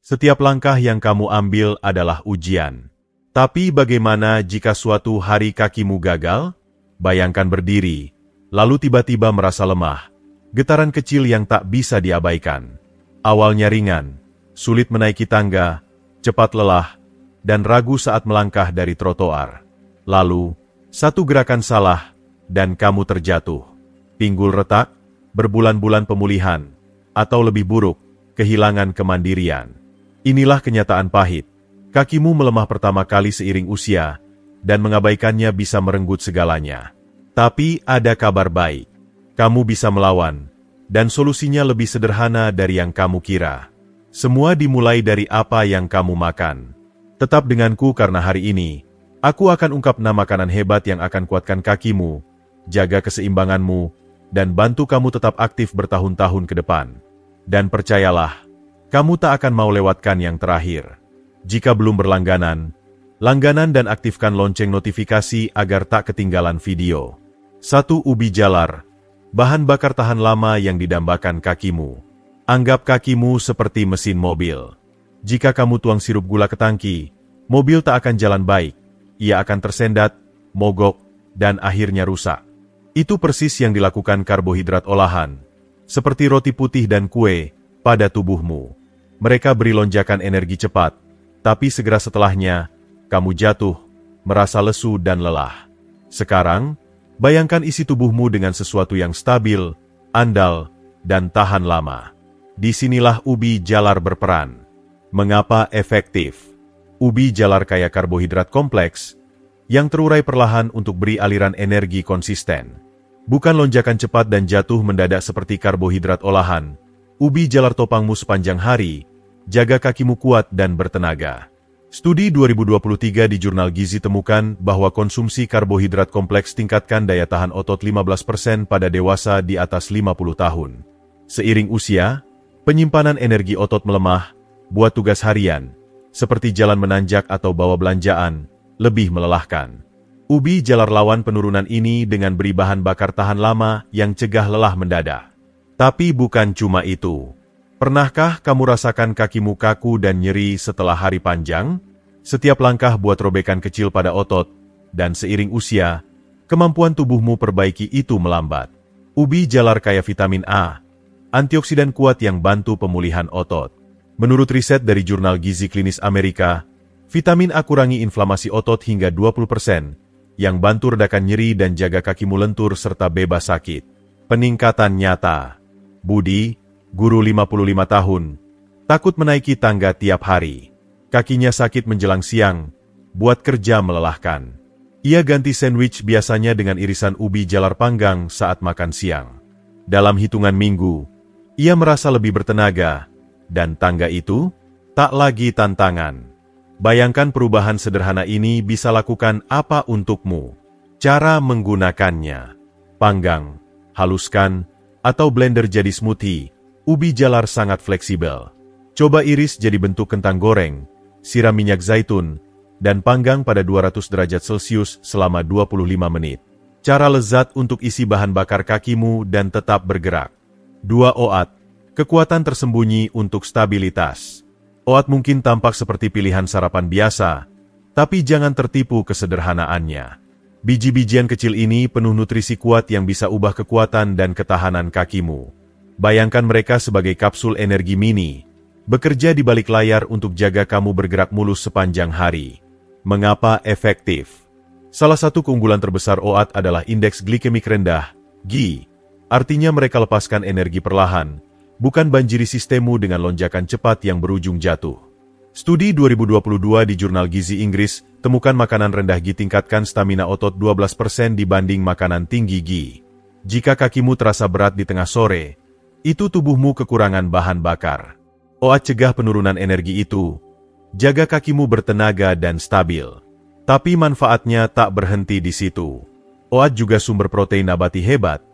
Setiap langkah yang kamu ambil adalah ujian. Tapi bagaimana jika suatu hari kakimu gagal? Bayangkan berdiri, lalu tiba-tiba merasa lemah. Getaran kecil yang tak bisa diabaikan. Awalnya ringan, sulit menaiki tangga, cepat lelah, dan ragu saat melangkah dari trotoar. Lalu, satu gerakan salah, dan kamu terjatuh. Pinggul retak, berbulan-bulan pemulihan, atau lebih buruk, kehilangan kemandirian. Inilah kenyataan pahit. Kakimu melemah pertama kali seiring usia, dan mengabaikannya bisa merenggut segalanya. Tapi ada kabar baik. Kamu bisa melawan, dan solusinya lebih sederhana dari yang kamu kira. Semua dimulai dari apa yang kamu makan. Tetap denganku karena hari ini, aku akan ungkap 6 makanan hebat yang akan kuatkan kakimu, jaga keseimbanganmu, dan bantu kamu tetap aktif bertahun-tahun ke depan. Dan percayalah, kamu tak akan mau lewatkan yang terakhir. Jika belum berlangganan, langganan dan aktifkan lonceng notifikasi agar tak ketinggalan video. 1. Ubi jalar, bahan bakar tahan lama yang didambakan kakimu. Anggap kakimu seperti mesin mobil. Jika kamu tuang sirup gula ke tangki, mobil tak akan jalan baik. Ia akan tersendat, mogok, dan akhirnya rusak. Itu persis yang dilakukan karbohidrat olahan, seperti roti putih dan kue, pada tubuhmu. Mereka beri lonjakan energi cepat, tapi segera setelahnya, kamu jatuh, merasa lesu dan lelah. Sekarang, bayangkan isi tubuhmu dengan sesuatu yang stabil, andal, dan tahan lama. Disinilah ubi jalar berperan. Mengapa efektif? Ubi jalar kaya karbohidrat kompleks, yang terurai perlahan untuk beri aliran energi konsisten. Bukan lonjakan cepat dan jatuh mendadak seperti karbohidrat olahan. Ubi jalar topangmu sepanjang hari, jaga kakimu kuat dan bertenaga. Studi 2023 di Jurnal Gizi temukan bahwa konsumsi karbohidrat kompleks tingkatkan daya tahan otot 15% pada dewasa di atas 50 tahun. Seiring usia, penyimpanan energi otot melemah, buat tugas harian, seperti jalan menanjak atau bawa belanjaan, lebih melelahkan. Ubi jalar lawan penurunan ini dengan beri bahan bakar tahan lama yang cegah lelah mendadak. Tapi bukan cuma itu. Pernahkah kamu rasakan kakimu kaku dan nyeri setelah hari panjang? Setiap langkah buat robekan kecil pada otot, dan seiring usia, kemampuan tubuhmu perbaiki itu melambat. Ubi jalar kaya vitamin A, antioksidan kuat yang bantu pemulihan otot. Menurut riset dari Jurnal Gizi Klinis Amerika, vitamin A kurangi inflamasi otot hingga 20%, yang bantu redakan nyeri dan jaga kakimu lentur serta bebas sakit. Peningkatan nyata. Budi, guru 55 tahun, takut menaiki tangga tiap hari. Kakinya sakit menjelang siang, buat kerja melelahkan. Ia ganti sandwich biasanya dengan irisan ubi jalar panggang saat makan siang. Dalam hitungan minggu, ia merasa lebih bertenaga, dan tangga itu tak lagi tantangan. Bayangkan perubahan sederhana ini bisa lakukan apa untukmu. Cara menggunakannya: panggang, haluskan, atau blender jadi smoothie. Ubi jalar sangat fleksibel. Coba iris jadi bentuk kentang goreng, siram minyak zaitun, dan panggang pada 200 derajat Celcius selama 25 menit. Cara lezat untuk isi bahan bakar kakimu dan tetap bergerak. 2. OAT, kekuatan tersembunyi untuk stabilitas. OAT mungkin tampak seperti pilihan sarapan biasa, tapi jangan tertipu kesederhanaannya. Biji-bijian kecil ini penuh nutrisi kuat yang bisa ubah kekuatan dan ketahanan kakimu. Bayangkan mereka sebagai kapsul energi mini, bekerja di balik layar untuk jaga kamu bergerak mulus sepanjang hari. Mengapa efektif? Salah satu keunggulan terbesar OAT adalah indeks glikemik rendah, GI. Artinya mereka lepaskan energi perlahan, bukan banjiri sistemmu dengan lonjakan cepat yang berujung jatuh. Studi 2022 di Jurnal Gizi Inggris temukan makanan rendah GI tingkatkan stamina otot 12% dibanding makanan tinggi GI. Jika kakimu terasa berat di tengah sore, itu tubuhmu kekurangan bahan bakar. OAT cegah penurunan energi itu. Jaga kakimu bertenaga dan stabil. Tapi manfaatnya tak berhenti di situ. OAT juga sumber protein nabati hebat,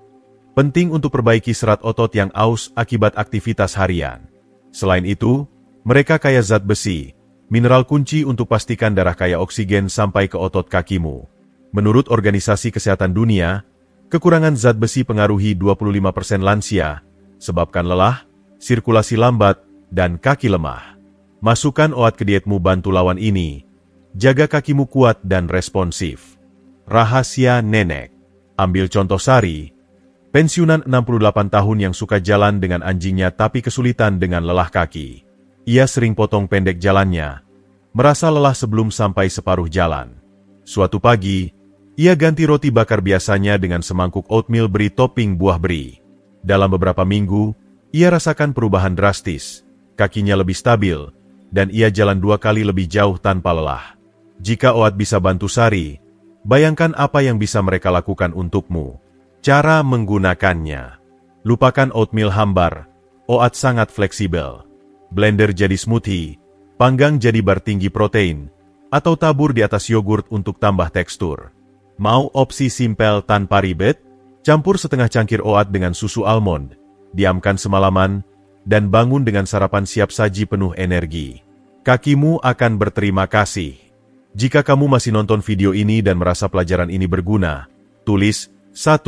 penting untuk perbaiki serat otot yang aus akibat aktivitas harian. Selain itu, mereka kaya zat besi, mineral kunci untuk pastikan darah kaya oksigen sampai ke otot kakimu. Menurut Organisasi Kesehatan Dunia, kekurangan zat besi pengaruhi 25% lansia, sebabkan lelah, sirkulasi lambat, dan kaki lemah. Masukkan OAT ke dietmu, bantu lawan ini. Jaga kakimu kuat dan responsif. Rahasia nenek. Ambil contoh Sari, pensiunan 68 tahun yang suka jalan dengan anjingnya tapi kesulitan dengan lelah kaki. Ia sering potong pendek jalannya, merasa lelah sebelum sampai separuh jalan. Suatu pagi, ia ganti roti bakar biasanya dengan semangkuk oatmeal beri topping buah beri. Dalam beberapa minggu, ia rasakan perubahan drastis. Kakinya lebih stabil, dan ia jalan 2 kali lebih jauh tanpa lelah. Jika OAT bisa bantu Sari, bayangkan apa yang bisa mereka lakukan untukmu. Cara menggunakannya. Lupakan oatmeal hambar. OAT sangat fleksibel. Blender jadi smoothie, panggang jadi bar tinggi protein, atau tabur di atas yogurt untuk tambah tekstur. Mau opsi simpel tanpa ribet? Campur setengah cangkir OAT dengan susu almond, diamkan semalaman, dan bangun dengan sarapan siap saji penuh energi. Kakimu akan berterima kasih. Jika kamu masih nonton video ini dan merasa pelajaran ini berguna, tulis 1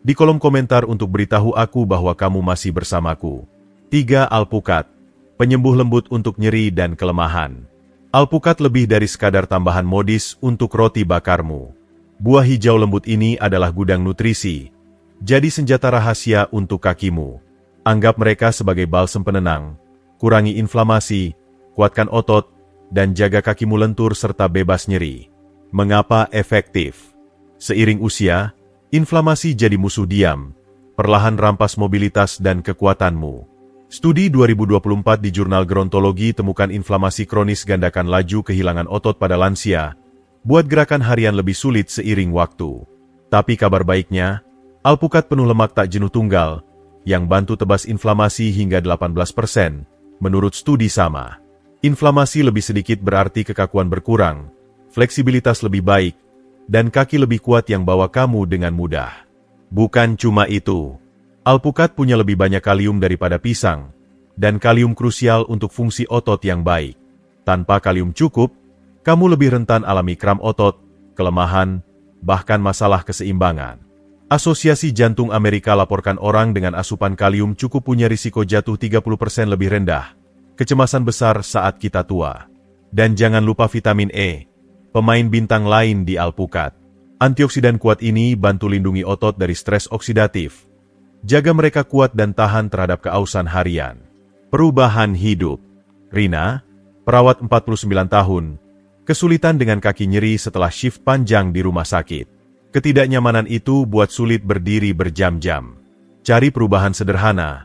di kolom komentar untuk beritahu aku bahwa kamu masih bersamaku. 3. Alpukat, penyembuh lembut untuk nyeri dan kelemahan. Alpukat lebih dari sekadar tambahan modis untuk roti bakarmu. Buah hijau lembut ini adalah gudang nutrisi, jadi senjata rahasia untuk kakimu. Anggap mereka sebagai balsem penenang, kurangi inflamasi, kuatkan otot, dan jaga kakimu lentur serta bebas nyeri. Mengapa efektif? Seiring usia, inflamasi jadi musuh diam, perlahan rampas mobilitas dan kekuatanmu. Studi 2024 di jurnal gerontologi temukan inflamasi kronis gandakan laju kehilangan otot pada lansia, buat gerakan harian lebih sulit seiring waktu. Tapi kabar baiknya, alpukat penuh lemak tak jenuh tunggal, yang bantu tebas inflamasi hingga 18%, menurut studi sama. Inflamasi lebih sedikit berarti kekakuan berkurang, fleksibilitas lebih baik, dan kaki lebih kuat yang bawa kamu dengan mudah. Bukan cuma itu, alpukat punya lebih banyak kalium daripada pisang, dan kalium krusial untuk fungsi otot yang baik. Tanpa kalium cukup, kamu lebih rentan alami kram otot, kelemahan, bahkan masalah keseimbangan. Asosiasi Jantung Amerika laporkan orang dengan asupan kalium cukup punya risiko jatuh 30% lebih rendah, kecemasan besar saat kita tua. Dan jangan lupa vitamin E, pemain bintang lain di alpukat. Antioksidan kuat ini bantu lindungi otot dari stres oksidatif, jaga mereka kuat dan tahan terhadap keausan harian. Perubahan hidup. Rina, perawat 49 tahun, kesulitan dengan kaki nyeri setelah shift panjang di rumah sakit. Ketidaknyamanan itu buat sulit berdiri berjam-jam. Cari perubahan sederhana.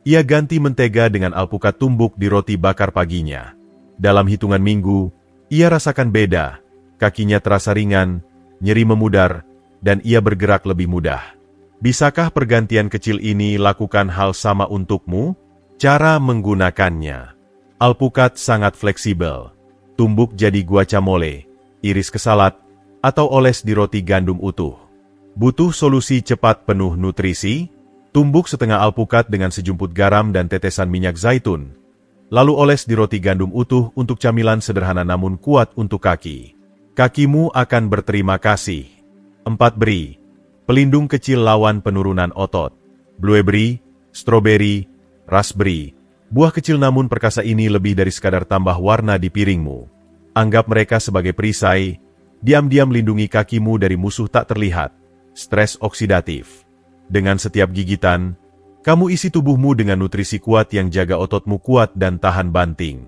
Ia ganti mentega dengan alpukat tumbuk di roti bakar paginya. Dalam hitungan minggu, ia rasakan beda. Kakinya terasa ringan, nyeri memudar, dan ia bergerak lebih mudah. Bisakah pergantian kecil ini lakukan hal sama untukmu? Cara menggunakannya. Alpukat sangat fleksibel. Tumbuk jadi guacamole, iris ke salad, atau oles di roti gandum utuh. Butuh solusi cepat penuh nutrisi? Tumbuk setengah alpukat dengan sejumput garam dan tetesan minyak zaitun. Lalu oles di roti gandum utuh untuk camilan sederhana namun kuat untuk kaki. Kakimu akan berterima kasih. 4 beri. Pelindung kecil lawan penurunan otot. Blueberry, strawberry, raspberry. Buah kecil namun perkasa ini lebih dari sekadar tambah warna di piringmu. Anggap mereka sebagai perisai, diam-diam lindungi kakimu dari musuh tak terlihat, stres oksidatif. Dengan setiap gigitan, kamu isi tubuhmu dengan nutrisi kuat yang jaga ototmu kuat dan tahan banting.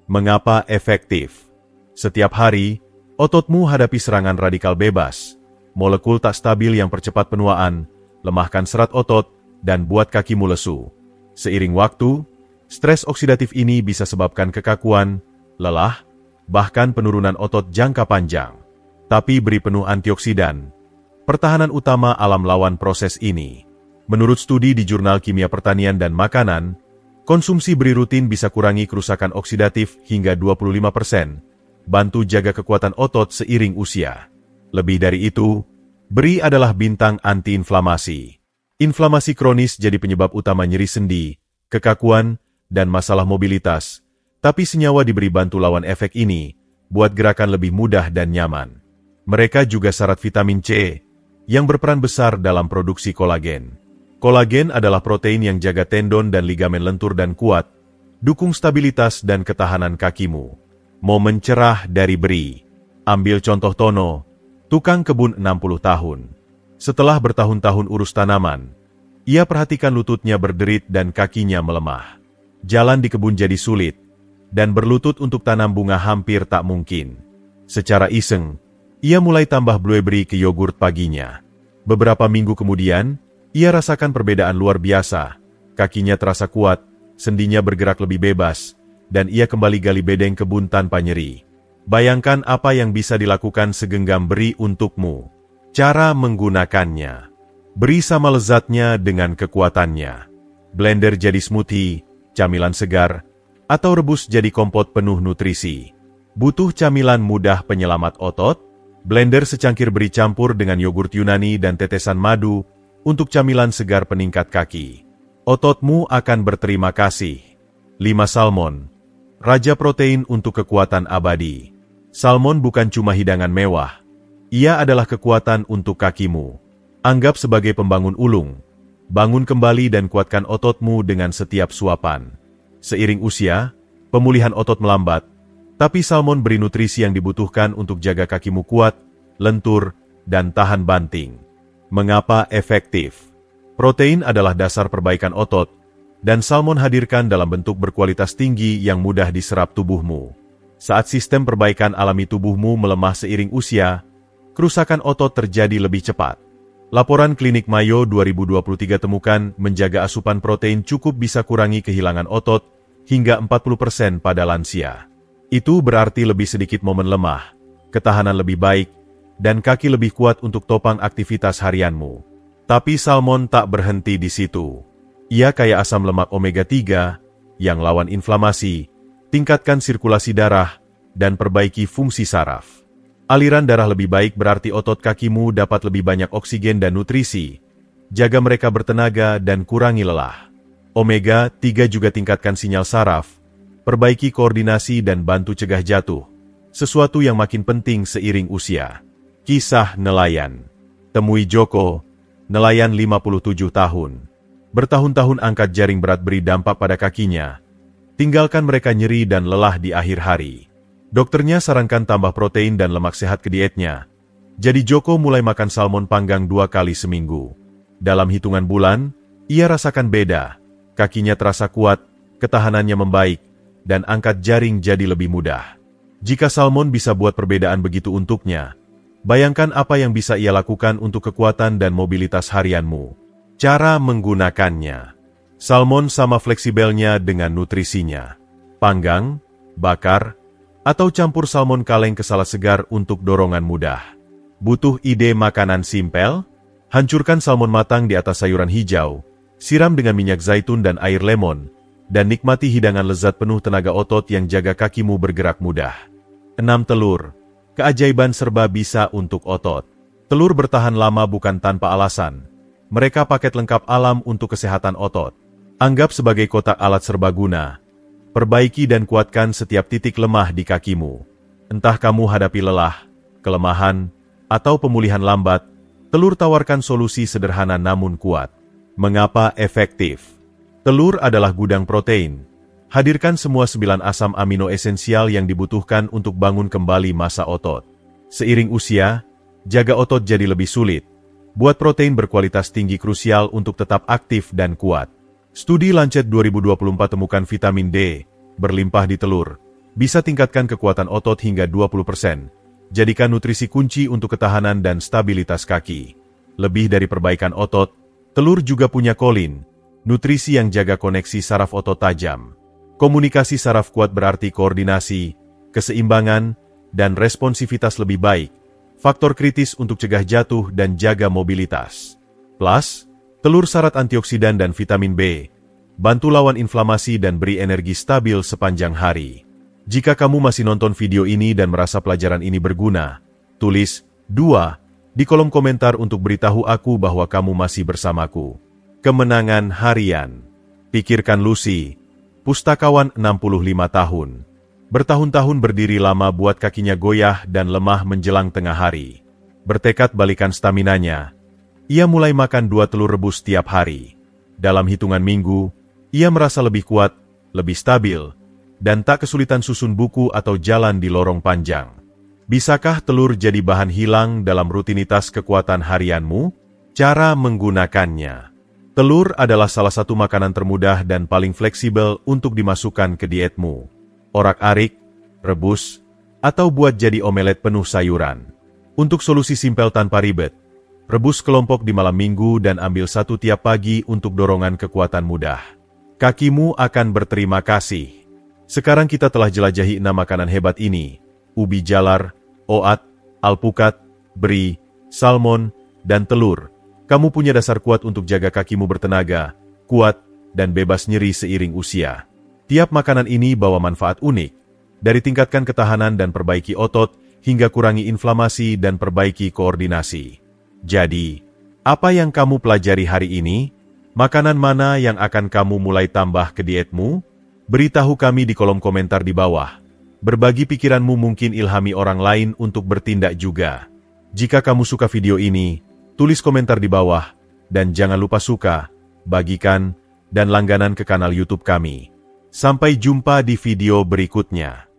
Mengapa efektif? Setiap hari, ototmu hadapi serangan radikal bebas, molekul tak stabil yang percepat penuaan, lemahkan serat otot, dan buat kakimu lesu. Seiring waktu, stres oksidatif ini bisa sebabkan kekakuan, lelah, bahkan penurunan otot jangka panjang. Tapi beri penuh antioksidan. Pertahanan utama alam lawan proses ini. Menurut studi di Jurnal Kimia Pertanian dan Makanan, konsumsi beri rutin bisa kurangi kerusakan oksidatif hingga 25%, bantu jaga kekuatan otot seiring usia. Lebih dari itu, beri adalah bintang antiinflamasi. Inflamasi kronis jadi penyebab utama nyeri sendi, kekakuan, dan masalah mobilitas. Tapi senyawa diberi bantu lawan efek ini, buat gerakan lebih mudah dan nyaman. Mereka juga syarat vitamin C, yang berperan besar dalam produksi kolagen. Kolagen adalah protein yang jaga tendon dan ligamen lentur dan kuat, Dukung stabilitas dan ketahanan kakimu. Momen cerah dari Bri. Ambil contoh Tono, tukang kebun 60 tahun. Setelah bertahun-tahun urus tanaman, ia perhatikan lututnya berderit dan kakinya melemah. Jalan di kebun jadi sulit, dan berlutut untuk tanam bunga hampir tak mungkin. Secara iseng, ia mulai tambah blueberry ke yogurt paginya. Beberapa minggu kemudian, ia rasakan perbedaan luar biasa. Kakinya terasa kuat, sendinya bergerak lebih bebas, dan ia kembali gali bedeng kebun tanpa nyeri. Bayangkan apa yang bisa dilakukan segenggam Bri untukmu. Cara menggunakannya. Beri sama lezatnya dengan kekuatannya. Blender jadi smoothie, camilan segar, atau rebus jadi kompot penuh nutrisi. Butuh camilan mudah penyelamat otot? Blender secangkir Bri campur dengan yogurt Yunani dan tetesan madu untuk camilan segar peningkat kaki. Ototmu akan berterima kasih. 5 salmon. Raja protein untuk kekuatan abadi. Salmon bukan cuma hidangan mewah. Ia adalah kekuatan untuk kakimu. Anggap sebagai pembangun ulung. Bangun kembali dan kuatkan ototmu dengan setiap suapan. Seiring usia, pemulihan otot melambat, tapi salmon beri nutrisi yang dibutuhkan untuk jaga kakimu kuat, lentur, dan tahan banting. Mengapa efektif? Protein adalah dasar perbaikan otot, dan salmon hadirkan dalam bentuk berkualitas tinggi yang mudah diserap tubuhmu. Saat sistem perbaikan alami tubuhmu melemah seiring usia, kerusakan otot terjadi lebih cepat. Laporan klinik Mayo 2023 temukan menjaga asupan protein cukup bisa kurangi kehilangan otot hingga 40% pada lansia. Itu berarti lebih sedikit momen lemah, ketahanan lebih baik, dan kaki lebih kuat untuk topang aktivitas harianmu. Tapi salmon tak berhenti di situ. Ia kaya asam lemak omega-3 yang lawan inflamasi, tingkatkan sirkulasi darah, dan perbaiki fungsi saraf. Aliran darah lebih baik berarti otot kakimu dapat lebih banyak oksigen dan nutrisi, jaga mereka bertenaga dan kurangi lelah. Omega-3 juga tingkatkan sinyal saraf, perbaiki koordinasi dan bantu cegah jatuh, sesuatu yang makin penting seiring usia. Kisah nelayan. Temui Joko, nelayan 57 tahun. Bertahun-tahun angkat jaring berat beri dampak pada kakinya. Tinggalkan mereka nyeri dan lelah di akhir hari. Dokternya sarankan tambah protein dan lemak sehat ke dietnya. Jadi Joko mulai makan salmon panggang 2 kali seminggu. Dalam hitungan bulan, ia rasakan beda. Kakinya terasa kuat, ketahanannya membaik, dan angkat jaring jadi lebih mudah. Jika salmon bisa buat perbedaan begitu untuknya, bayangkan apa yang bisa ia lakukan untuk kekuatan dan mobilitas harianmu. Cara menggunakannya. Salmon sama fleksibelnya dengan nutrisinya. Panggang, bakar, atau campur salmon kaleng ke salad segar untuk dorongan mudah. Butuh ide makanan simpel? Hancurkan salmon matang di atas sayuran hijau, siram dengan minyak zaitun dan air lemon, dan nikmati hidangan lezat penuh tenaga otot yang jaga kakimu bergerak mudah. 6 telur. Keajaiban serba bisa untuk otot. Telur bertahan lama bukan tanpa alasan. Mereka paket lengkap alam untuk kesehatan otot. Anggap sebagai kotak alat serbaguna. Perbaiki dan kuatkan setiap titik lemah di kakimu. Entah kamu hadapi lelah, kelemahan, atau pemulihan lambat, telur tawarkan solusi sederhana namun kuat. Mengapa efektif? Telur adalah gudang protein. Hadirkan semua 9 asam amino esensial yang dibutuhkan untuk bangun kembali massa otot. Seiring usia, jaga otot jadi lebih sulit. Buat protein berkualitas tinggi krusial untuk tetap aktif dan kuat. Studi Lancet 2024 temukan vitamin D, berlimpah di telur, bisa tingkatkan kekuatan otot hingga 20%. Jadikan nutrisi kunci untuk ketahanan dan stabilitas kaki. Lebih dari perbaikan otot, telur juga punya kolin, nutrisi yang jaga koneksi saraf otot tajam. Komunikasi saraf kuat berarti koordinasi, keseimbangan, dan responsivitas lebih baik. Faktor kritis untuk cegah jatuh dan jaga mobilitas. Plus, telur syarat antioksidan dan vitamin B, bantu lawan inflamasi dan beri energi stabil sepanjang hari. Jika kamu masih nonton video ini dan merasa pelajaran ini berguna, tulis 2 di kolom komentar untuk beritahu aku bahwa kamu masih bersamaku. Kemenangan harian. Pikirkan Lucy, pustakawan 65 tahun. Bertahun-tahun berdiri lama buat kakinya goyah dan lemah menjelang tengah hari. Bertekad balikan staminanya, ia mulai makan 2 telur rebus tiap hari. Dalam hitungan minggu, ia merasa lebih kuat, lebih stabil, dan tak kesulitan susun buku atau jalan di lorong panjang. Bisakah telur jadi bahan hilang dalam rutinitas kekuatan harianmu? Cara menggunakannya. Telur adalah salah satu makanan termudah dan paling fleksibel untuk dimasukkan ke dietmu. Orak-arik, rebus, atau buat jadi omelet penuh sayuran. Untuk solusi simpel tanpa ribet, rebus kelompok di malam minggu dan ambil satu tiap pagi untuk dorongan kekuatan mudah. Kakimu akan berterima kasih. Sekarang kita telah jelajahi 6 makanan hebat ini: ubi jalar, oat, alpukat, beri, salmon, dan telur. Kamu punya dasar kuat untuk jaga kakimu bertenaga, kuat, dan bebas nyeri seiring usia. Tiap makanan ini bawa manfaat unik, dari tingkatkan ketahanan dan perbaiki otot, hingga kurangi inflamasi dan perbaiki koordinasi. Jadi, apa yang kamu pelajari hari ini? Makanan mana yang akan kamu mulai tambah ke dietmu? Beritahu kami di kolom komentar di bawah. Berbagi pikiranmu mungkin ilhami orang lain untuk bertindak juga. Jika kamu suka video ini, tulis komentar di bawah, dan jangan lupa suka, bagikan, dan langganan ke kanal YouTube kami. Sampai jumpa di video berikutnya.